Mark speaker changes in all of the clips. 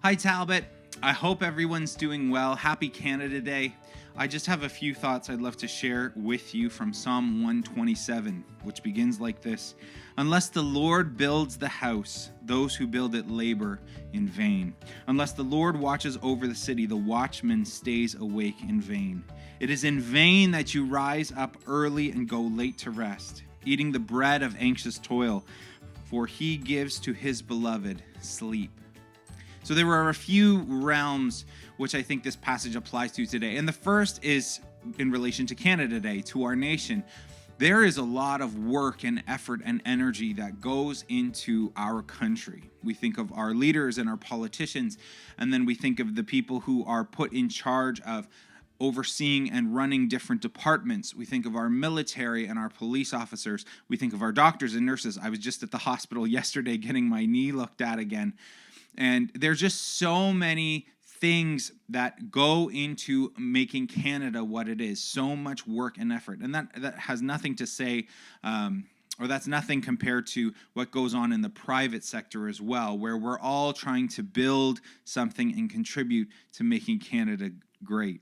Speaker 1: Hi, Talbot. I hope everyone's doing well. Happy Canada Day. I just have a few thoughts I'd love to share with you from Psalm 127, which begins like this. Unless the Lord builds the house, those who build it labor in vain. Unless the Lord watches over the city, the watchman stays awake in vain. It is in vain that you rise up early and go late to rest, eating the bread of anxious toil, for he gives to his beloved sleep. So there are a few realms which I think this passage applies to today. And the first is in relation to Canada Day, to our nation. There is a lot of work and effort and energy that goes into our country. We think of our leaders and our politicians, and then we think of the people who are put in charge of overseeing and running different departments. We think of our military and our police officers. We think of our doctors and nurses. I was just at the hospital yesterday getting my knee looked at again. And there's just so many things that go into making Canada what it is. So much work and effort. And that has nothing to say, or that's nothing compared to what goes on in the private sector as well, where we're all trying to build something and contribute to making Canada great.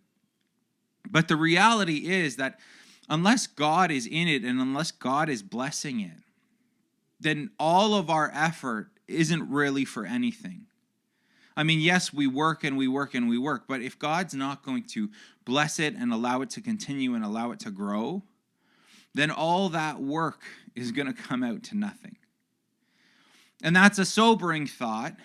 Speaker 1: But the reality is that unless God is in it and unless God is blessing it, then all of our effort isn't really for anything. I mean, yes, we work and we work and we work, but if God's not going to bless it and allow it to continue and allow it to grow, then all that work is going to come out to nothing. And that's a sobering thought,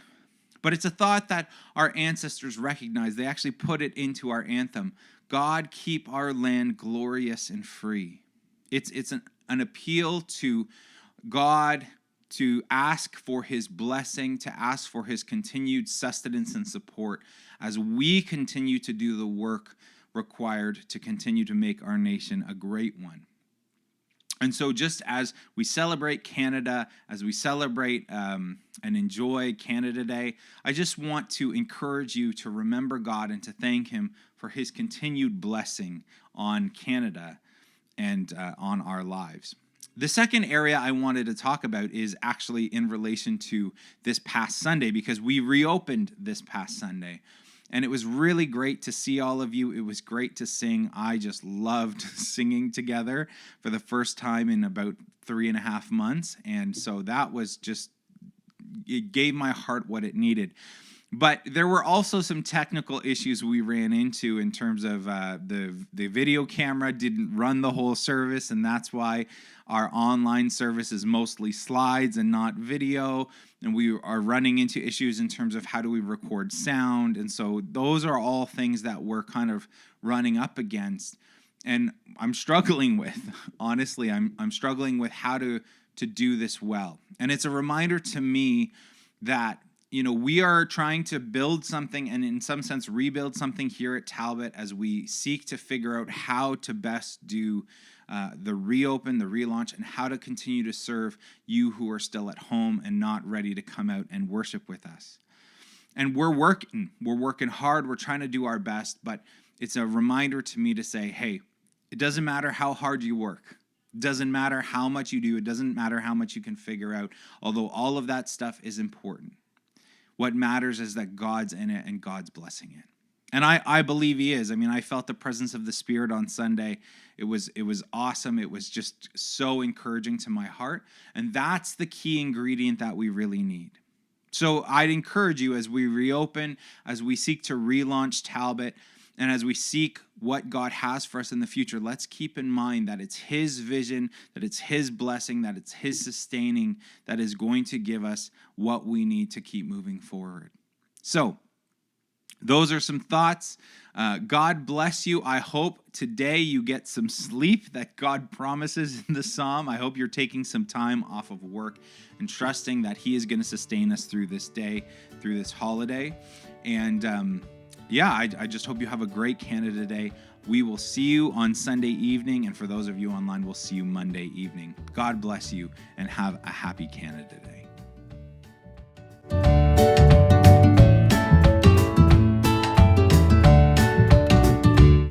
Speaker 1: but it's a thought that our ancestors recognized. They actually put it into our anthem. God, keep our land glorious and free. It's an appeal to God to ask for his blessing, to ask for his continued sustenance and support as we continue to do the work required to continue to make our nation a great one. And so just as we celebrate Canada, as we celebrate and enjoy Canada Day, I just want to encourage you to remember God and to thank him for his continued blessing on Canada and on our lives. The second area I wanted to talk about is actually in relation to this past Sunday, because we reopened this past Sunday. And it was really great to see all of you. It was great to sing. I just loved singing together for the first time in about 3.5 months. And so that was just, it gave my heart what it needed. But there were also some technical issues we ran into in terms of the video camera didn't run the whole service, and that's why our online service is mostly slides and not video. And we are running into issues in terms of how do we record sound. And so those are all things that we're kind of running up against. And I'm struggling with, honestly, I'm struggling with how to do this well. And it's a reminder to me that we are trying to build something and in some sense rebuild something here at Talbot as we seek to figure out how to best do the reopen, the relaunch, and how to continue to serve you who are still at home and not ready to come out and worship with us. And we're working hard, we're trying to do our best, but it's a reminder to me to say, hey, it doesn't matter how hard you work. It doesn't matter how much you do. It doesn't matter how much you can figure out, although all of that stuff is important. What matters is that God's in it and God's blessing it. And I believe he is. I mean, I felt the presence of the Spirit on Sunday. It was awesome. It was just so encouraging to my heart. And that's the key ingredient that we really need. So I'd encourage you as we reopen, as we seek to relaunch Talbot, and as we seek what God has for us in the future, let's keep in mind that it's his vision, that it's his blessing, that it's his sustaining that is going to give us what we need to keep moving forward. So those are some thoughts. God bless you. I hope today you get some sleep that God promises in the psalm. I hope you're taking some time off of work and trusting that he is going to sustain us through this day, through this holiday. And I just hope you have a great Canada Day. We will see you on Sunday evening. And for those of you online, we'll see you Monday evening. God bless you and have a happy Canada Day.